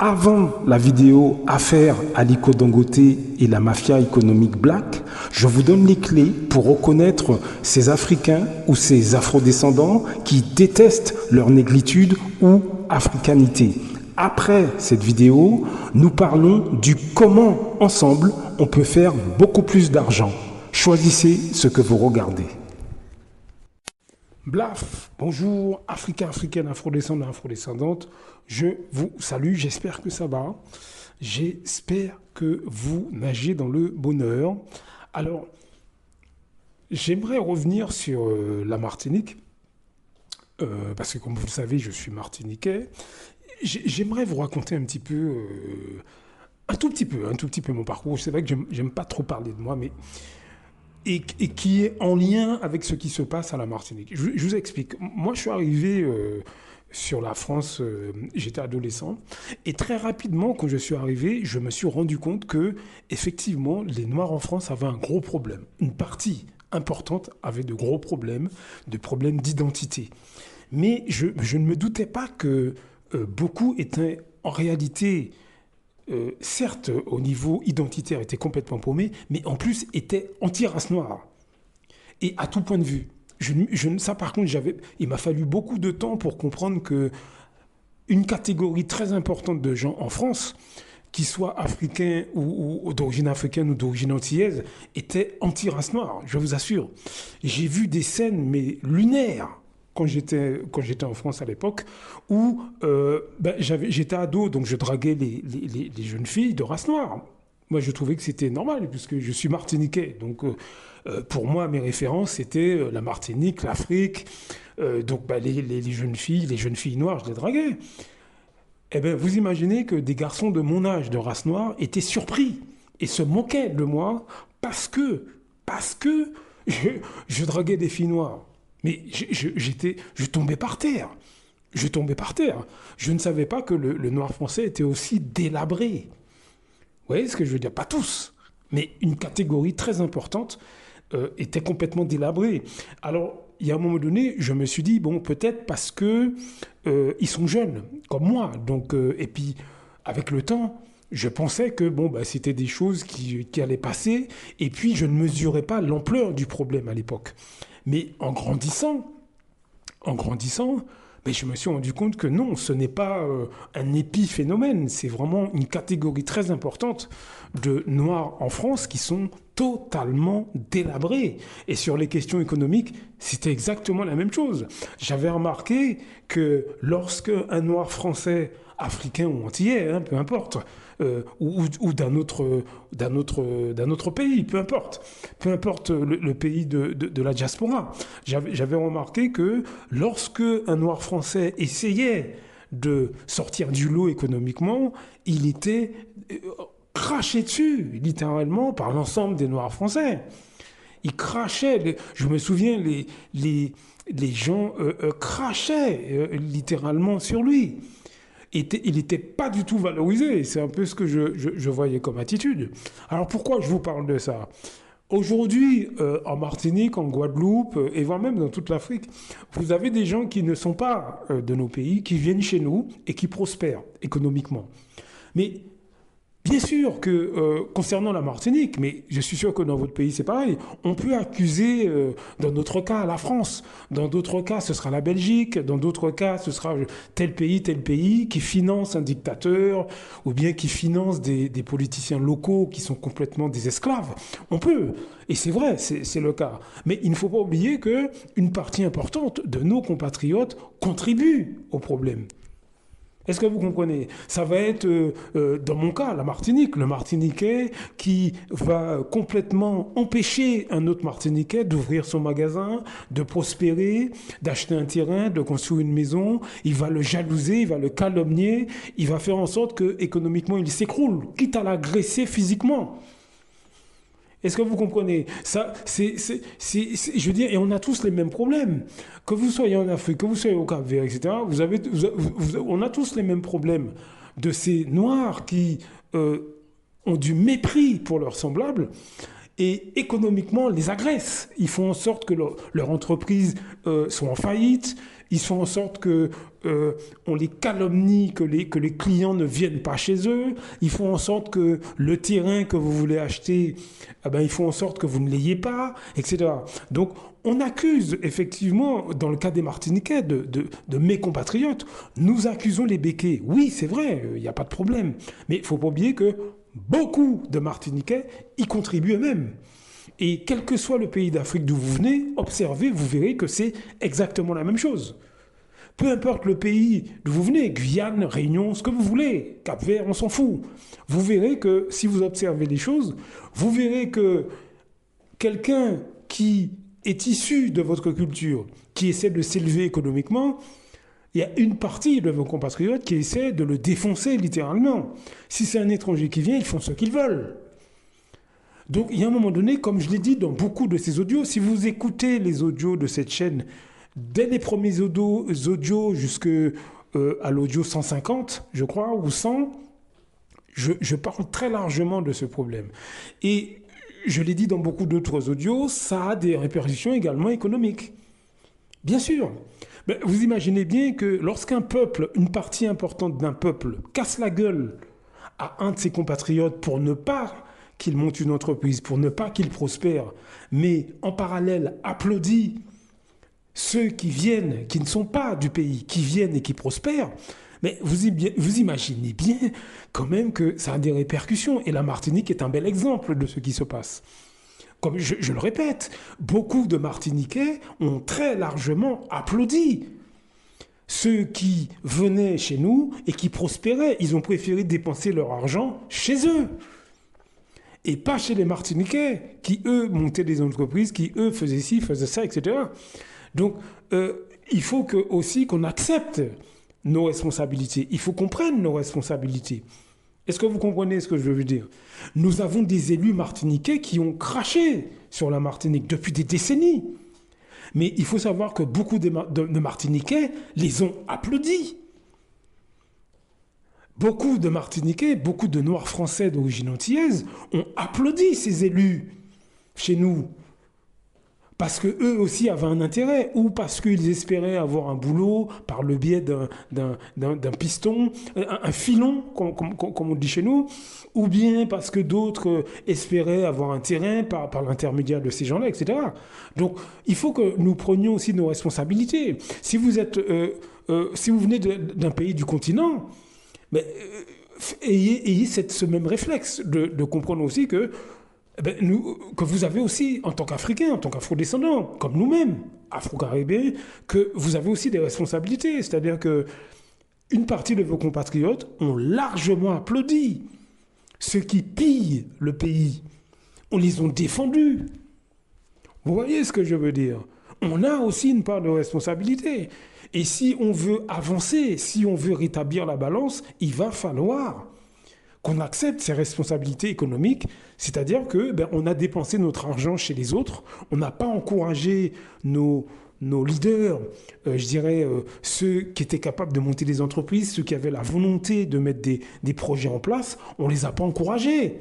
Avant la vidéo Affaire Aliko Dangote et la mafia économique black, je vous donne les clés pour reconnaître ces Africains ou ces Afrodescendants qui détestent leur négritude ou africanité. Après cette vidéo, nous parlons du comment ensemble on peut faire beaucoup plus d'argent. Choisissez ce que vous regardez. Blaf, bonjour, Africains, Africaines, Afrodescendants, Afrodescendantes. Je vous salue, j'espère que ça va. J'espère que vous nagez dans le bonheur. Alors, j'aimerais revenir sur la Martinique, parce que comme vous le savez, je suis martiniquais. J'aimerais vous raconter un petit peu, un tout petit peu mon parcours. C'est vrai que j'aime pas trop parler de moi, mais... Et qui est en lien avec ce qui se passe à la Martinique. Je vous explique. Moi, je suis arrivé sur la France, j'étais adolescent, et très rapidement, quand je suis arrivé, je me suis rendu compte que, effectivement, les Noirs en France avaient un gros problème. Une partie importante avait de gros problèmes d'identité. Mais je ne me doutais pas que beaucoup étaient en réalité... certes, au niveau identitaire, était complètement paumé, mais en plus était anti-race noire. Et à tout point de vue. Ça, par contre, il m'a fallu beaucoup de temps pour comprendre que une catégorie très importante de gens en France, qu'ils soient africains ou d'origine africaine ou d'origine antillaise, étaient anti-race noire, je vous assure. J'ai vu des scènes, mais lunaires, quand j'étais en France à l'époque, où j'étais ado, donc je draguais les jeunes filles de race noire. Moi, je trouvais que c'était normal, puisque je suis martiniquais. Donc, pour moi, mes références, c'était la Martinique, l'Afrique. Donc, les jeunes filles noires, je les draguais. Eh bien, vous imaginez que des garçons de mon âge de race noire étaient surpris et se moquaient de moi parce que je draguais des filles noires. Mais je tombais par terre. Je tombais par terre. Je ne savais pas que le noir français était aussi délabré. Vous voyez ce que je veux dire? Pas tous, mais une catégorie très importante était complètement délabrée. Alors, il y a un moment donné, je me suis dit, bon, peut-être parce que ils sont jeunes, comme moi. Donc, et puis, avec le temps, je pensais que c'était des choses qui allaient passer. Et puis, je ne mesurais pas l'ampleur du problème à l'époque. Mais en grandissant, je me suis rendu compte que non, ce n'est pas un épiphénomène, c'est vraiment une catégorie très importante de Noirs en France qui sont totalement délabrés. Et sur les questions économiques, c'était exactement la même chose. J'avais remarqué que lorsque un Noir français, africain ou antillais, peu importe, ou d'un autre pays, peu importe le pays de la diaspora. J'avais remarqué que lorsque un Noir français essayait de sortir du lot économiquement, il était craché dessus, littéralement, par l'ensemble des Noirs français. Il crachait, je me souviens, les gens crachaient littéralement sur lui. Il n'était pas du tout valorisé. C'est un peu ce que je voyais comme attitude. Alors pourquoi je vous parle de ça? Aujourd'hui, en Martinique, en Guadeloupe, et voire même dans toute l'Afrique, vous avez des gens qui ne sont pas de nos pays, qui viennent chez nous et qui prospèrent économiquement. Mais bien sûr que concernant la Martinique, mais je suis sûr que dans votre pays c'est pareil, on peut accuser dans notre cas la France, dans d'autres cas ce sera la Belgique, dans d'autres cas ce sera tel pays qui finance un dictateur ou bien qui finance des politiciens locaux qui sont complètement des esclaves. On peut, et c'est vrai, c'est le cas. Mais il ne faut pas oublier qu'une partie importante de nos compatriotes contribue au problème. Est-ce que vous comprenez? Ça va être, dans mon cas, la Martinique, le Martiniquais qui va complètement empêcher un autre Martiniquais d'ouvrir son magasin, de prospérer, d'acheter un terrain, de construire une maison. Il va le jalouser, il va le calomnier, il va faire en sorte qu'économiquement il s'écroule, quitte à l'agresser physiquement. Est-ce que vous comprenez? Ça, je veux dire, et on a tous les mêmes problèmes. Que vous soyez en Afrique, que vous soyez au Cap-Vert, etc., on a tous les mêmes problèmes de ces Noirs qui ont du mépris pour leurs semblables et économiquement les agressent. Ils font en sorte que leur entreprise soit en faillite. Ils font en sorte que on les calomnie, que les clients ne viennent pas chez eux. Ils font en sorte que le terrain que vous voulez acheter, ils font en sorte que vous ne l'ayez pas, etc. Donc, on accuse effectivement, dans le cas des Martiniquais, de mes compatriotes, nous accusons les béquets. Oui, c'est vrai, il n'y a pas de problème. Mais il ne faut pas oublier que beaucoup de Martiniquais y contribuent eux-mêmes. Et quel que soit le pays d'Afrique d'où vous venez, observez, vous verrez que c'est exactement la même chose. Peu importe le pays d'où vous venez, Guyane, Réunion, ce que vous voulez, Cap-Vert, on s'en fout. Vous verrez que si vous observez les choses, vous verrez que quelqu'un qui est issu de votre culture, qui essaie de s'élever économiquement, il y a une partie de vos compatriotes qui essaie de le défoncer littéralement. Si c'est un étranger qui vient, ils font ce qu'ils veulent. Donc, il y a un moment donné, comme je l'ai dit dans beaucoup de ces audios, si vous écoutez les audios de cette chaîne, dès les premiers audios jusqu'à l'audio 150, je crois, ou 100, je parle très largement de ce problème. Et je l'ai dit dans beaucoup d'autres audios, ça a des répercussions également économiques. Bien sûr. Mais vous imaginez bien que lorsqu'un peuple, une partie importante d'un peuple, casse la gueule à un de ses compatriotes pour ne pas qu'il monte une entreprise, pour ne pas qu'il prospère, mais en parallèle applaudit ceux qui viennent, qui ne sont pas du pays, qui viennent et qui prospèrent, mais vous imaginez bien quand même que ça a des répercussions. Et la Martinique est un bel exemple de ce qui se passe. Comme je le répète, beaucoup de Martiniquais ont très largement applaudi ceux qui venaient chez nous et qui prospéraient. Ils ont préféré dépenser leur argent chez eux. Et pas chez les Martiniquais qui, eux, montaient des entreprises, qui, eux, faisaient ci, faisaient ça, etc. Donc, il faut aussi qu'on accepte nos responsabilités. Il faut qu'on prenne nos responsabilités. Est-ce que vous comprenez ce que je veux dire? Nous avons des élus martiniquais qui ont craché sur la Martinique depuis des décennies. Mais il faut savoir que beaucoup de Martiniquais les ont applaudis. Beaucoup de Martiniquais, beaucoup de Noirs français d'origine antillaise ont applaudi ces élus chez nous. Parce qu'eux aussi avaient un intérêt, ou parce qu'ils espéraient avoir un boulot par le biais d'un piston, un filon, comme on dit chez nous, ou bien parce que d'autres espéraient avoir un terrain par l'intermédiaire de ces gens-là, etc. Donc, il faut que nous prenions aussi nos responsabilités. Si vous venez d'un pays du continent, mais, ayez ce même réflexe de comprendre aussi que vous avez aussi, en tant qu'Africains, en tant qu'Afro-descendants, comme nous-mêmes, Afro-Caribéens, que vous avez aussi des responsabilités. C'est-à-dire qu'une partie de vos compatriotes ont largement applaudi ceux qui pillent le pays. On les a défendus. Vous voyez ce que je veux dire? On a aussi une part de responsabilité. Et si on veut avancer, si on veut rétablir la balance, il va falloir qu'on accepte ces responsabilités économiques, c'est-à-dire que on a dépensé notre argent chez les autres, on n'a pas encouragé nos leaders, ceux qui étaient capables de monter des entreprises, ceux qui avaient la volonté de mettre des projets en place, on ne les a pas encouragés.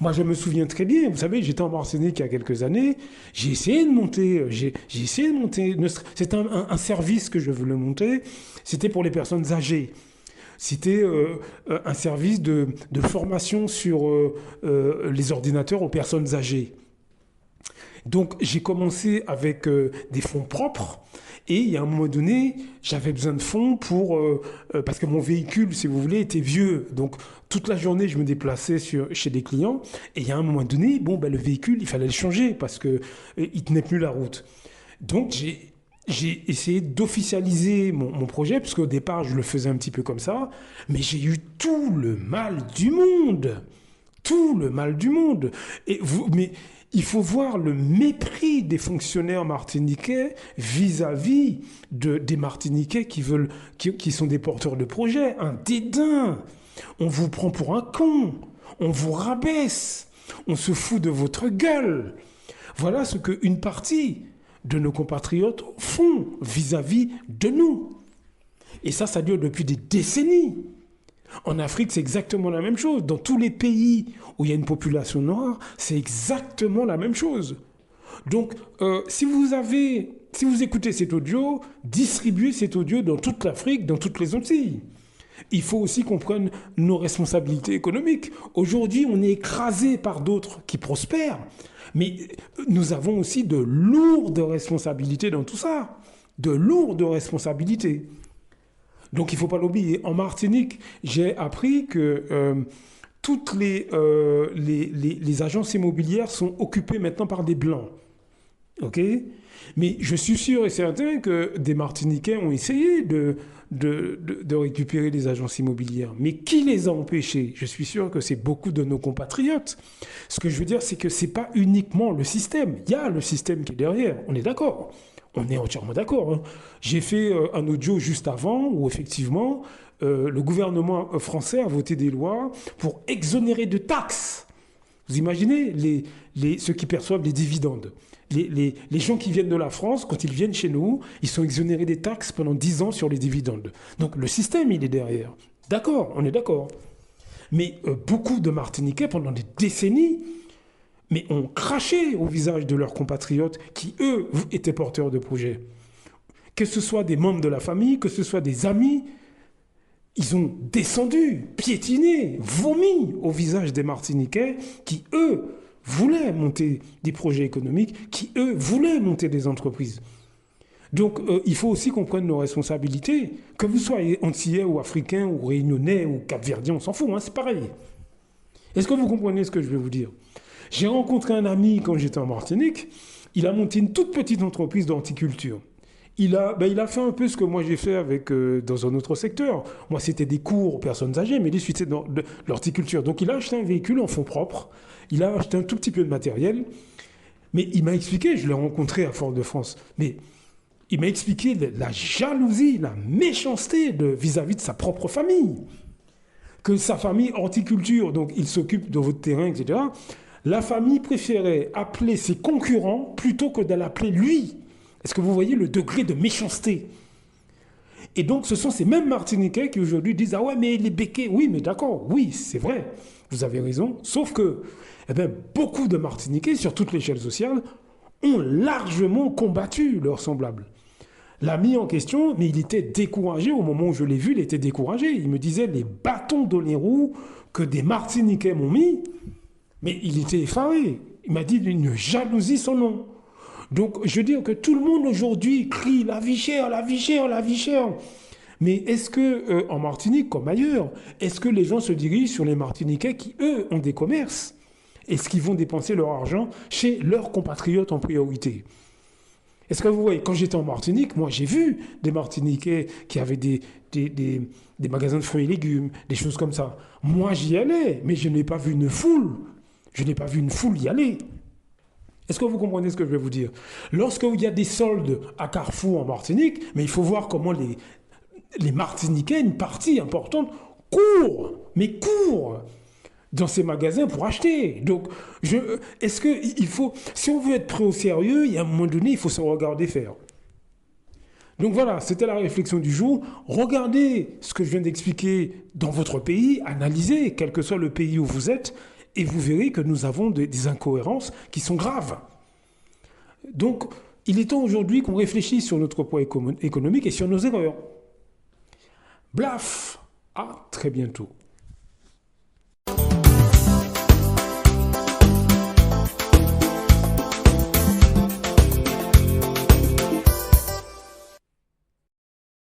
Moi, je me souviens très bien, vous savez, j'étais en Martinique il y a quelques années, j'ai essayé de monter, c'est un service que je voulais monter, c'était pour les personnes âgées. C'était un service de formation sur les ordinateurs aux personnes âgées. Donc, j'ai commencé avec des fonds propres et il y a un moment donné, j'avais besoin de fonds parce que mon véhicule, si vous voulez, était vieux. Donc, toute la journée, je me déplaçais chez des clients et il y a un moment donné, le véhicule, il fallait le changer parce qu'il ne tenait plus la route. Donc, j'ai essayé d'officialiser mon projet, parce qu'au départ, je le faisais un petit peu comme ça, mais j'ai eu tout le mal du monde. Tout le mal du monde. Mais il faut voir le mépris des fonctionnaires martiniquais vis-à-vis des Martiniquais qui sont des porteurs de projets. Un dédain. On vous prend pour un con. On vous rabaisse. On se fout de votre gueule. Voilà ce qu'une partie de nos compatriotes font vis-à-vis de nous. Et ça dure depuis des décennies. En Afrique, c'est exactement la même chose. Dans tous les pays où il y a une population noire, c'est exactement la même chose. Donc, si vous écoutez cet audio, distribuez cet audio dans toute l'Afrique, dans toutes les Antilles. Il faut aussi qu'on prenne nos responsabilités économiques. Aujourd'hui, on est écrasé par d'autres qui prospèrent, mais nous avons aussi de lourdes responsabilités dans tout ça. De lourdes responsabilités. Donc il ne faut pas l'oublier. En Martinique, j'ai appris que toutes les agences immobilières sont occupées maintenant par des Blancs. OK? Mais je suis sûr et certain que des Martiniquais ont essayé de récupérer les agences immobilières. Mais qui les a empêchés? Je suis sûr que c'est beaucoup de nos compatriotes. Ce que je veux dire, c'est que ce n'est pas uniquement le système. Il y a le système qui est derrière. On est d'accord. On est entièrement d'accord. Hein. J'ai fait un audio juste avant où effectivement le gouvernement français a voté des lois pour exonérer de taxes. Vous imaginez ceux qui perçoivent les dividendes. Les gens qui viennent de la France, quand ils viennent chez nous, ils sont exonérés des taxes pendant 10 ans sur les dividendes. Donc le système, il est derrière. D'accord, on est d'accord. Mais beaucoup de Martiniquais, pendant des décennies, mais ont craché au visage de leurs compatriotes qui, eux, étaient porteurs de projets. Que ce soit des membres de la famille, que ce soit des amis, ils ont descendu, piétiné, vomi au visage des Martiniquais qui, eux, voulaient monter des projets économiques, qui, eux, voulaient monter des entreprises. Donc, il faut aussi qu'on prenne nos responsabilités. Que vous soyez antillais ou africain ou réunionnais ou capverdien, on s'en fout, hein, c'est pareil. Est-ce que vous comprenez ce que je vais vous dire ? J'ai rencontré un ami quand j'étais en Martinique. Il a monté une toute petite entreprise d'horticulture. Il a fait un peu ce que moi j'ai fait dans un autre secteur. Moi, c'était des cours aux personnes âgées, mais lui, c'était de l'horticulture. Donc, il a acheté un véhicule en fonds propres. Il a acheté un tout petit peu de matériel. Mais il m'a expliqué, je l'ai rencontré à Fort-de-France, mais il m'a expliqué la jalousie, la méchanceté vis-à-vis de sa propre famille. Que sa famille horticulture, donc il s'occupe de votre terrain, etc., la famille préférait appeler ses concurrents plutôt que de l'appeler lui. Est-ce que vous voyez le degré de méchanceté? Et donc, ce sont ces mêmes Martiniquais qui aujourd'hui disent « Ah ouais, mais les béquets… » Oui, mais d'accord, oui, c'est vrai, vous avez raison. Sauf que beaucoup de Martiniquais, sur toute l'échelle sociale, ont largement combattu leurs semblables. L'ami en question, mais il était découragé. Au moment où je l'ai vu, il était découragé. Il me disait « Les bâtons dans les roues que des Martiniquais m'ont mis… » Mais il était effaré. Il m'a dit une jalousie sans nom. Donc, je veux dire que tout le monde aujourd'hui crie la vie chère, la vie chère, la vie chère. Mais est-ce que, en Martinique comme ailleurs, est-ce que les gens se dirigent sur les Martiniquais qui, eux, ont des commerces? Est-ce qu'ils vont dépenser leur argent chez leurs compatriotes en priorité? Est-ce que vous voyez, quand j'étais en Martinique, moi j'ai vu des Martiniquais qui avaient des magasins de fruits et légumes, des choses comme ça. Moi j'y allais, mais je n'ai pas vu une foule. Je n'ai pas vu une foule y aller. Est-ce que vous comprenez ce que je vais vous dire? Lorsqu'il y a des soldes à Carrefour en Martinique, mais il faut voir comment les Martiniquais, une partie importante, courent dans ces magasins pour acheter. Donc, est-ce qu'il faut, si on veut être pris au sérieux, il y a un moment donné, il faut se regarder faire. Donc voilà, c'était la réflexion du jour. Regardez ce que je viens d'expliquer dans votre pays, analysez, quel que soit le pays où vous êtes, et vous verrez que nous avons des incohérences qui sont graves. Donc, il est temps aujourd'hui qu'on réfléchisse sur notre poids économique et sur nos erreurs. Blaf, à très bientôt.